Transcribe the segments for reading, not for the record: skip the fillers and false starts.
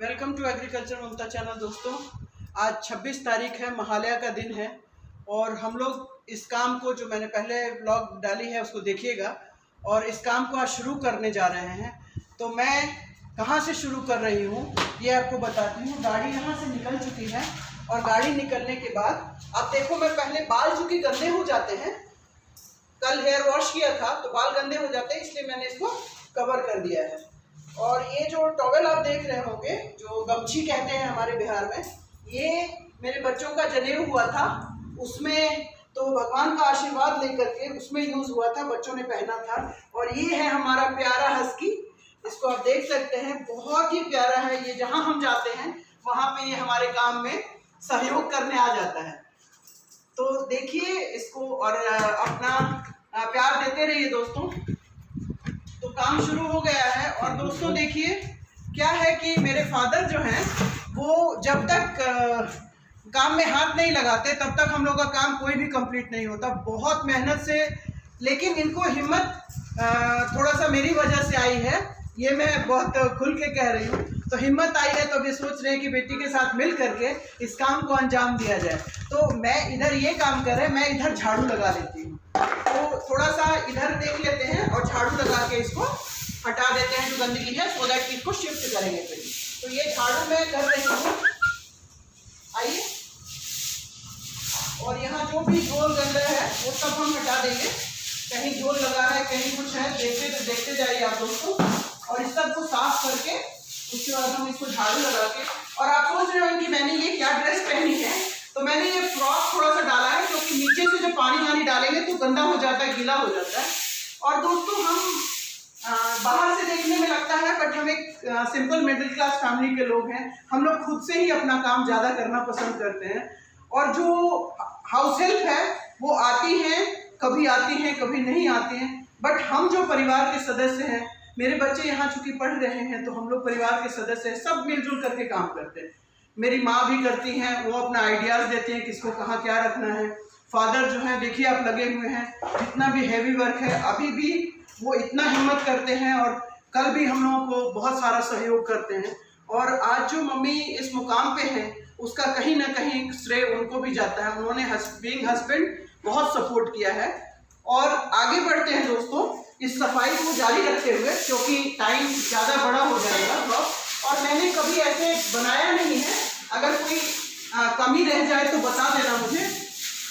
Welcome to agriculture Mamta channel. दोस्तों, आज 26 तारीख है, महालया का दिन है और हम लोग इस काम को, जो मैंने पहले ब्लॉग डाली है उसको देखिएगा, और इस काम को आज शुरू करने जा रहे हैं। तो मैं कहाँ से शुरू कर रही हूँ ये आपको बताती हूँ। गाड़ी यहाँ से निकल चुकी है और गाड़ी निकलने के बाद आप देखो, मैं पहले बाल चूँकि गंदे हो जाते हैं, कल हेयर वॉश किया था तो बाल गंदे हो जाते हैं, इसलिए मैंने इसको कवर कर दिया है। और ये जो टॉवेल आप देख रहे होंगे, जो गमछी कहते हैं हमारे बिहार में, ये मेरे बच्चों का जनेऊ हुआ था, उसमें तो भगवान का आशीर्वाद लेकर के उसमें यूज़ हुआ था, बच्चों ने पहना था। और ये है हमारा प्यारा हस्की, इसको आप देख सकते हैं, बहुत ही प्यारा है। ये जहाँ हम जाते हैं वहाँ पे ये हमारे काम में सहयोग करने आ जाता है। तो देखिए इसको और अपना प्यार देते रहिए दोस्तों। तो काम शुरू हो गया है। और दोस्तों देखिए क्या है कि मेरे फादर जो हैं वो जब तक काम में हाथ नहीं लगाते तब तक हम लोग का काम कोई भी कंप्लीट नहीं होता, बहुत मेहनत से। लेकिन इनको हिम्मत थोड़ा सा मेरी वजह से आई है, ये मैं बहुत खुल के कह रही हूँ। तो हिम्मत आई है तो अभी सोच रहे हैं कि बेटी के साथ मिल करके इस काम को अंजाम दिया जाए। तो मैं इधर ये काम कर रहे हैं, मैं इधर झाड़ू लगा लेती हूँ। तो थोड़ा सा इधर देख लेते हैं और झाड़ू लगा के इसको हटा देते हैं जो गंदगी है, सो दैट इसको शिफ्ट करेंगे फिर। तो ये झाड़ू मैं कर रही हूँ, आइए। और यहाँ जो भी झोल गंदा है वो सब हम हटा देंगे। कहीं झोल लगा है, कहीं कुछ है, देखते जाइए आप दोस्तों। और इस सब को साफ करके उसके बाद हम इसको झाड़ू लगा के। और आप सोच रहे हो कि मैंने ये क्या ड्रेस पहनी है, तो मैंने ये फ्रॉक थोड़ा सा डाला है क्योंकि नीचे से जब पानी डालेंगे तो गंदा हो जाता है, गीला हो जाता है। और दोस्तों हम बाहर से देखने में लगता है, बट हम एक सिंपल मिडिल क्लास फैमिली के लोग हैं। हम लोग खुद से ही अपना काम ज़्यादा करना पसंद करते हैं। और जो हाउस हेल्प है वो आती हैं, कभी आती हैं कभी नहीं आती हैं, बट हम जो परिवार के सदस्य हैं, मेरे बच्चे यहाँ चूँकि पढ़ रहे हैं तो हम लोग परिवार के सदस्य हैं, सब मिलजुल करके काम करते हैं। मेरी माँ भी करती हैं, वो अपना आइडियाज़ देते हैं किसको कहाँ क्या रखना है। फादर जो है देखिए आप लगे हुए हैं, जितना भी हैवी वर्क है अभी भी वो इतना हिम्मत करते हैं, और कल भी हम लोगों को बहुत सारा सहयोग करते हैं। और आज जो मम्मी इस मुकाम पे हैं उसका कहीं ना कहीं श्रेय उनको भी जाता है। उन्होंने बीइंग हस्बैंड बहुत सपोर्ट किया है। और आगे बढ़ते हैं दोस्तों इस सफाई को जारी रखते हुए, क्योंकि टाइम ज़्यादा बड़ा हो जाएगा। और मैंने कभी ऐसे बनाया नहीं है, अगर कोई कमी रह जाए तो बता देना मुझे,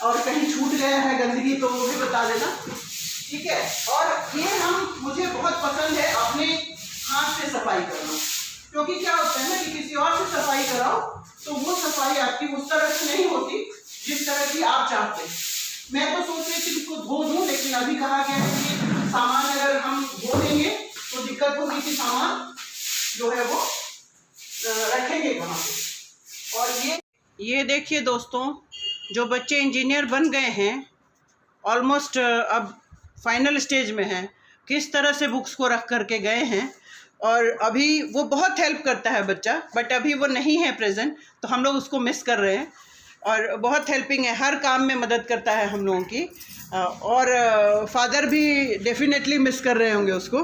और कहीं छूट गया है गंदगी तो वो भी बता देना, ठीक है। और ये मुझे बहुत पसंद है अपने हाथ से सफाई करना, क्योंकि क्या होता है ना कि किसी और से सफाई कराओ तो वो सफाई आपकी उस तरह से नहीं होती जिस तरह की आप चाहते हैं। मैं तो सोच रही थी इसको धो दूँ, लेकिन अभी कहा गया है कि सामान अगर हम धो देंगे तो दिक्कत होगी कि सामान जो है वो रखेंगे कहाँ पे। और ये देखिए दोस्तों, जो बच्चे इंजीनियर बन गए हैं, ऑलमोस्ट अब फाइनल स्टेज में हैं, किस तरह से बुक्स को रख करके गए हैं। और अभी वो बहुत हेल्प करता है बच्चा, बट अभी वो नहीं है प्रेजेंट, तो हम लोग उसको मिस कर रहे हैं। और बहुत हेल्पिंग है, हर काम में मदद करता है हम लोगों की। और फादर भी डेफिनेटली मिस कर रहे होंगे उसको।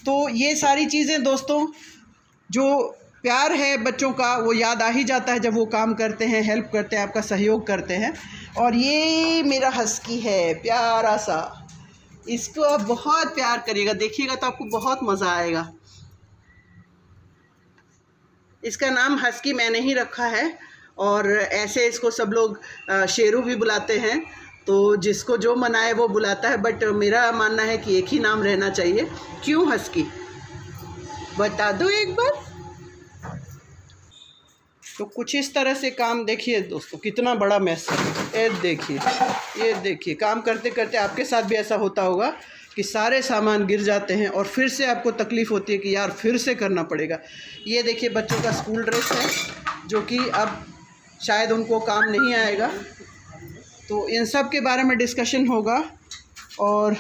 तो ये सारी चीज़ें दोस्तों, जो प्यार है बच्चों का वो याद आ ही जाता है जब वो काम करते हैं, हेल्प करते हैं, आपका सहयोग करते हैं। और ये मेरा हस्की है प्यारा सा, इसको आप बहुत प्यार करिएगा, देखिएगा तो आपको बहुत मज़ा आएगा। इसका नाम हस्की मैंने ही रखा है, और ऐसे इसको सब लोग शेरू भी बुलाते हैं, तो जिसको जो मनाए वो बुलाता है। बट मेरा मानना है कि एक ही नाम रहना चाहिए। क्यों हस्की, बता दो एक बार। तो कुछ इस तरह से काम, देखिए दोस्तों कितना बड़ा मैस है, ये देखिए काम करते करते आपके साथ भी ऐसा होता होगा कि सारे सामान गिर जाते हैं और फिर से आपको तकलीफ़ होती है कि यार फिर से करना पड़ेगा। ये देखिए बच्चों का स्कूल ड्रेस है, जो कि अब शायद उनको काम नहीं आएगा, तो इन सब के बारे में डिस्कशन होगा। और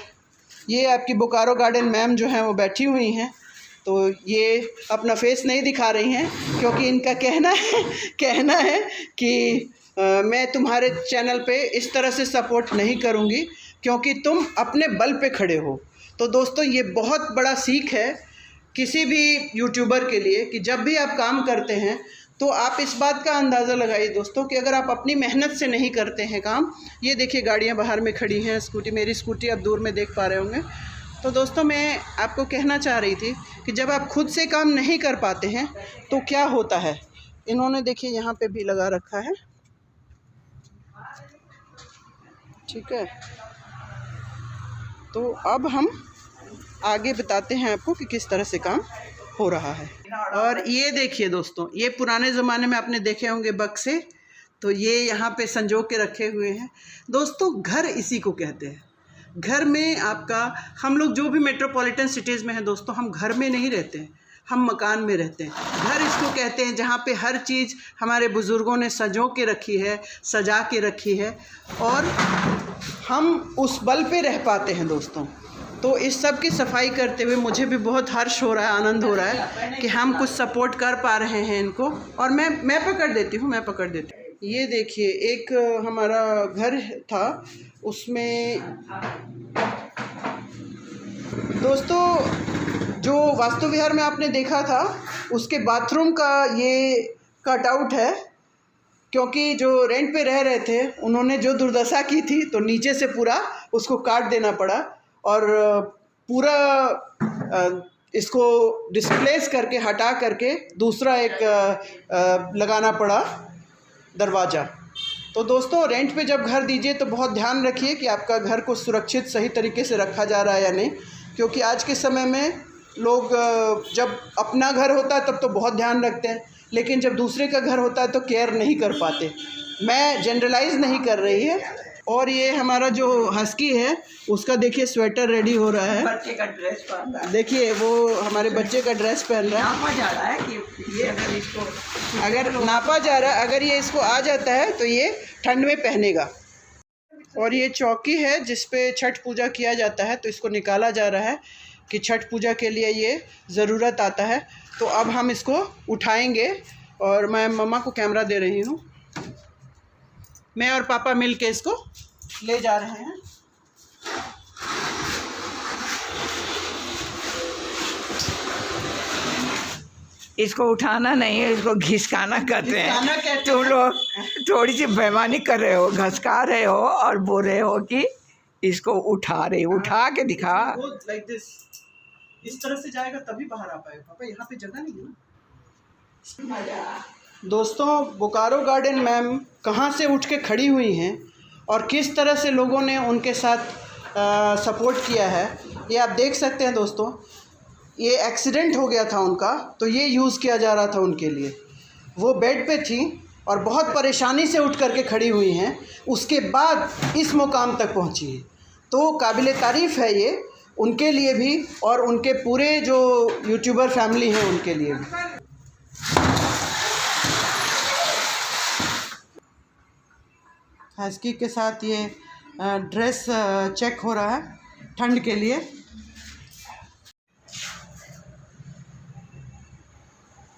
ये आपकी बोकारो गार्डन मैम जो हैं वो बैठी हुई हैं, तो ये अपना फेस नहीं दिखा रही हैं क्योंकि इनका कहना है कि मैं तुम्हारे चैनल पे इस तरह से सपोर्ट नहीं करूँगी क्योंकि तुम अपने बल पे खड़े हो। तो दोस्तों ये बहुत बड़ा सीख है किसी भी यूट्यूबर के लिए कि जब भी आप काम करते हैं तो आप इस बात का अंदाज़ा लगाइए दोस्तों कि अगर आप अपनी मेहनत से नहीं करते हैं काम। ये देखिए गाड़ियाँ बाहर में खड़ी हैं, स्कूटी, मेरी स्कूटी आप दूर में देख पा रहे होंगे। तो दोस्तों मैं आपको कहना चाह रही थी कि जब आप खुद से काम नहीं कर पाते हैं तो क्या होता है। इन्होंने देखिए यहाँ पे भी लगा रखा है, ठीक है। तो अब हम आगे बताते हैं आपको कि किस तरह से काम हो रहा है। और ये देखिए दोस्तों, ये पुराने ज़माने में आपने देखे होंगे बक्से, तो ये यहाँ पे संजो के रखे हुए हैं। दोस्तों घर इसी को कहते हैं। घर में आपका, हम लोग जो भी मेट्रोपॉलिटन सिटीज़ में हैं दोस्तों, हम घर में नहीं रहते हैं, हम मकान में रहते हैं। घर इसको कहते हैं जहाँ पे हर चीज़ हमारे बुज़ुर्गों ने संजो के रखी है, सजा के रखी है, और हम उस बल पे रह पाते हैं दोस्तों। तो इस सब की सफाई करते हुए मुझे भी बहुत हर्ष हो रहा है, आनंद हो रहा है कि हम कुछ सपोर्ट कर पा रहे हैं इनको। और मैं पकड़ देती हूँ, मैं पकड़ देती हूँ। ये देखिए एक हमारा घर था, उसमें दोस्तों जो वास्तु विहार में आपने देखा था उसके बाथरूम का ये कटआउट है, क्योंकि जो रेंट पे रह रहे थे उन्होंने जो दुर्दशा की थी तो नीचे से पूरा उसको काट देना पड़ा और पूरा इसको डिस्प्लेस करके हटा करके दूसरा एक लगाना पड़ा दरवाज़ा। तो दोस्तों रेंट पे जब घर दीजिए तो बहुत ध्यान रखिए कि आपका घर को सुरक्षित सही तरीके से रखा जा रहा है या नहीं, क्योंकि आज के समय में लोग जब अपना घर होता है तब तो बहुत ध्यान रखते हैं, लेकिन जब दूसरे का घर होता है तो केयर नहीं कर पाते। मैं जनरलाइज नहीं कर रही है। और ये हमारा जो हस्की है उसका देखिए स्वेटर रेडी हो रहा है, बच्चे का ड्रेस पहन रहा है। देखिए वो हमारे बच्चे का ड्रेस पहन रहा है। नापा जा रहा है कि ये अगर इसको अगर नापा जा रहा है, अगर ये इसको आ जाता है तो ये ठंड में पहनेगा। और ये चौकी है जिस पे छठ पूजा किया जाता है, तो इसको निकाला जा रहा है कि छठ पूजा के लिए ये ज़रूरत आता है। तो अब हम इसको उठाएंगे और मैं मम्मा को कैमरा दे रही हूँ। मैं और पापा मिल के इसको ले जा रहे हैं। इसको उठाना नहीं है, इसको घिसकाना कहते घिसकाना हैं। कहते तुम हैं। लोग थोड़ी सी बेईमानी कर रहे हो, घसका रहे हो और बोल रहे हो कि इसको उठा रहे, उठा के दिखा। लाइक दिस, इस तरह से जाएगा तभी बाहर आ पाएगा। पापा यहाँ पे जगह नहीं है ना। दोस्तों बोकारो गार्डन मैम कहाँ से उठ के खड़ी हुई हैं और किस तरह से लोगों ने उनके साथ सपोर्ट किया है, ये आप देख सकते हैं दोस्तों। ये एक्सीडेंट हो गया था उनका, तो ये यूज़ किया जा रहा था उनके लिए। वो बेड पे थी और बहुत परेशानी से उठ करके खड़ी हुई हैं, उसके बाद इस मुकाम तक पहुंची हैं। तो काबिल तारीफ़ है ये उनके लिए भी और उनके पूरे जो यूट्यूबर फैमिली हैं उनके लिए भी। हस्की के साथ ये ड्रेस चेक हो रहा है ठंड के लिए।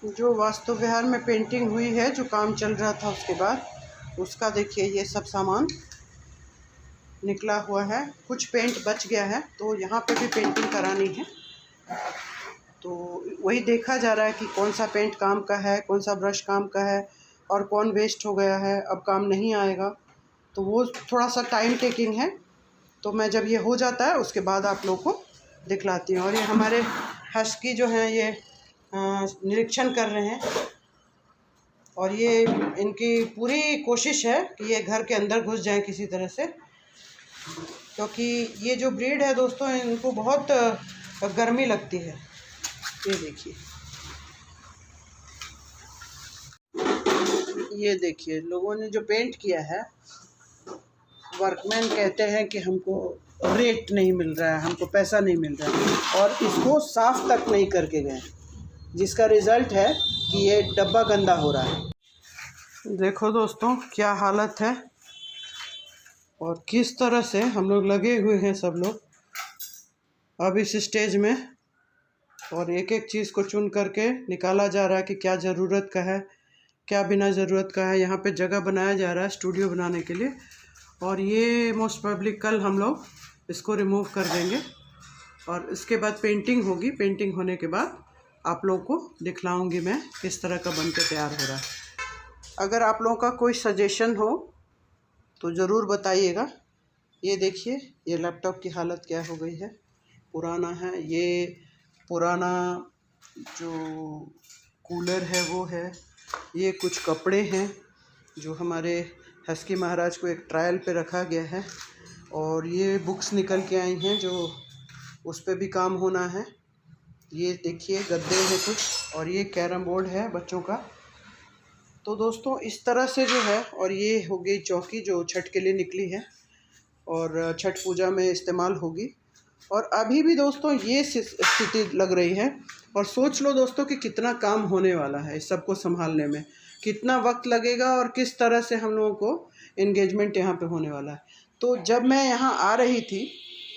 जो वास्तु विहार में पेंटिंग हुई है, जो काम चल रहा था उसके बाद उसका देखिए ये सब सामान निकला हुआ है। कुछ पेंट बच गया है तो यहाँ पे भी पेंटिंग करानी है, तो वही देखा जा रहा है कि कौन सा पेंट काम का है, कौन सा ब्रश काम का है और कौन वेस्ट हो गया है, अब काम नहीं आएगा। तो वो थोड़ा सा टाइम टेकिंग है। तो मैं जब ये हो जाता है उसके बाद आप लोग को दिखलाती हूँ। और ये हमारे हस्की जो हैं ये निरीक्षण कर रहे हैं और ये इनकी पूरी कोशिश है कि ये घर के अंदर घुस जाएं किसी तरह से, क्योंकि ये जो ब्रीड है दोस्तों इनको बहुत गर्मी लगती है। ये देखिए, ये देखिए लोगों ने जो पेंट किया है, वर्कमैन कहते हैं कि हमको रेट नहीं मिल रहा है, हमको पैसा नहीं मिल रहा है, और इसको साफ़ तक नहीं करके गए, जिसका रिज़ल्ट है कि ये डब्बा गंदा हो रहा है। देखो दोस्तों क्या हालत है और किस तरह से हम लोग लगे हुए हैं सब लोग अब इस स्टेज में, और एक एक चीज़ को चुन करके निकाला जा रहा है कि क्या ज़रूरत का है, क्या बिना ज़रूरत का है। यहाँ पे जगह बनाया जा रहा है स्टूडियो बनाने के लिए, और ये मोस्ट प्रोबेबली कल हम लोग इसको रिमूव कर देंगे और इसके बाद पेंटिंग होगी। पेंटिंग होने के बाद आप लोगों को दिखलाऊंगी मैं किस तरह का बन के तैयार हो रहा है। अगर आप लोगों का कोई सजेशन हो तो ज़रूर बताइएगा। ये देखिए, ये लैपटॉप की हालत क्या हो गई है, पुराना है। ये पुराना जो कूलर है वो है। ये कुछ कपड़े हैं जो हमारे हस्की महाराज को एक ट्रायल पे रखा गया है। और ये बुक्स निकल के आई हैं जो उस पे भी काम होना है। ये देखिए गद्दे हैं कुछ, और ये कैरम बोर्ड है बच्चों का। तो दोस्तों इस तरह से जो है, और ये हो गई चौकी जो छठ के लिए निकली है और छठ पूजा में इस्तेमाल होगी। और अभी भी दोस्तों ये स्थिति लग रही है। और सोच लो दोस्तों कि कितना काम होने वाला है इस सबको संभालने में, कितना वक्त लगेगा और किस तरह से हम लोगों को एंगेजमेंट यहाँ पे होने वाला है। तो जब मैं यहाँ आ रही थी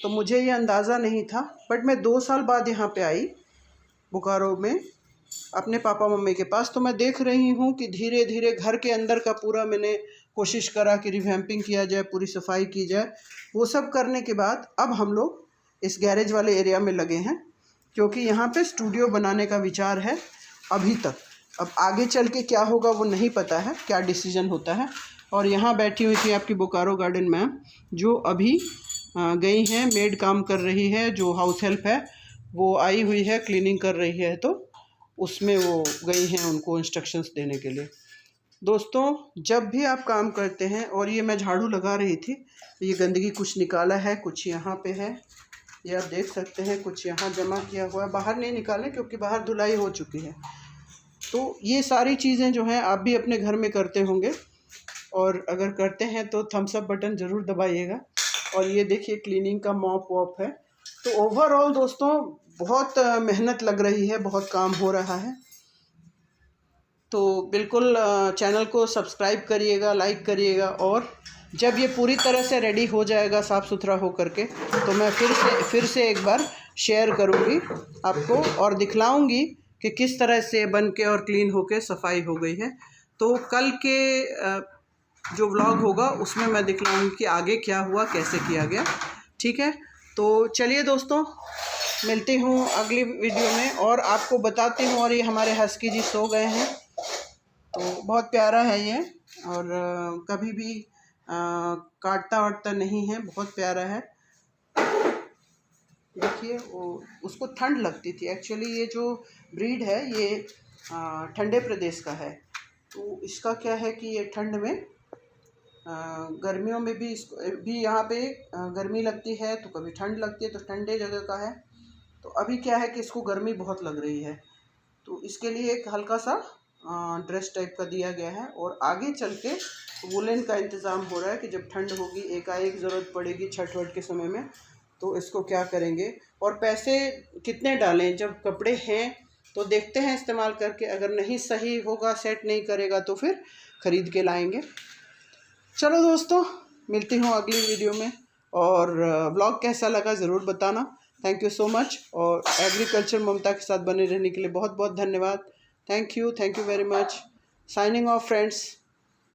तो मुझे ये अंदाज़ा नहीं था, बट मैं 2 साल बाद यहाँ पे आई बोकारो में अपने पापा मम्मी के पास। तो मैं देख रही हूँ कि धीरे धीरे घर के अंदर का पूरा मैंने कोशिश करा कि रिवैम्पिंग किया जाए, पूरी सफाई की जाए। वो सब करने के बाद अब हम लोग इस गैरेज वाले एरिया में लगे हैं, क्योंकि यहाँ पे स्टूडियो बनाने का विचार है अभी तक। अब आगे चल के क्या होगा वो नहीं पता है, क्या डिसीजन होता है। और यहाँ बैठी हुई थी आपकी बोकारो गार्डन मैम, जो अभी गई हैं, मेड काम कर रही है, जो हाउस हेल्प है वो आई हुई है, क्लीनिंग कर रही है, तो उसमें वो गई हैं उनको इंस्ट्रक्शंस देने के लिए। दोस्तों जब भी आप काम करते हैं, और ये मैं झाड़ू लगा रही थी, ये गंदगी कुछ निकाला है, कुछ यहाँ पे है, ये आप देख सकते हैं, कुछ यहाँ जमा किया हुआ है। बाहर नहीं निकालें क्योंकि बाहर धुलाई हो चुकी है। तो ये सारी चीज़ें जो हैं आप भी अपने घर में करते होंगे, और अगर करते हैं तो थम्स अप बटन ज़रूर दबाइएगा। और ये देखिए क्लीनिंग का मॉप वॉप है। तो ओवरऑल दोस्तों बहुत मेहनत लग रही है, बहुत काम हो रहा है। तो बिल्कुल चैनल को सब्सक्राइब करिएगा, लाइक करिएगा। और जब ये पूरी तरह से रेडी हो जाएगा साफ़ सुथरा हो करके, तो मैं फिर से एक बार शेयर करूँगी आपको और दिखलाऊँगी कि किस तरह से बन के और क्लीन होके सफाई हो गई है। तो कल के जो व्लॉग होगा उसमें मैं दिखलाऊँगी कि आगे क्या हुआ, कैसे किया गया। ठीक है, तो चलिए दोस्तों मिलती हूँ अगली वीडियो में और आपको बताती हूँ। और ये हमारे हस्की जी सो गए हैं, तो बहुत प्यारा है ये, और कभी भी काटता वाटता नहीं है, बहुत प्यारा है। देखिए वो उसको ठंड लगती थी। एक्चुअली ये जो ब्रीड है ये ठंडे प्रदेश का है। तो इसका क्या है कि ये ठंड में गर्मियों में भी इसको भी यहाँ पे गर्मी लगती है, तो कभी ठंड लगती है, तो ठंडे जगह का है। तो अभी क्या है कि इसको गर्मी बहुत लग रही है, तो इसके लिए एक हल्का सा ड्रेस टाइप का दिया गया है। और आगे चल के वुलन का इंतज़ाम हो रहा है कि जब ठंड होगी, एकाएक ज़रूरत पड़ेगी छठ वठ के समय में, तो इसको क्या करेंगे और पैसे कितने डालें। जब कपड़े हैं तो देखते हैं इस्तेमाल करके, अगर नहीं सही होगा, सेट नहीं करेगा, तो फिर ख़रीद के लाएंगे। चलो दोस्तों मिलती हूँ अगली वीडियो में, और ब्लॉग कैसा लगा ज़रूर बताना। थैंक यू सो मच, और एग्रीकल्चर ममता के साथ बने रहने के लिए बहुत बहुत धन्यवाद। Thank you very much. Signing off friends.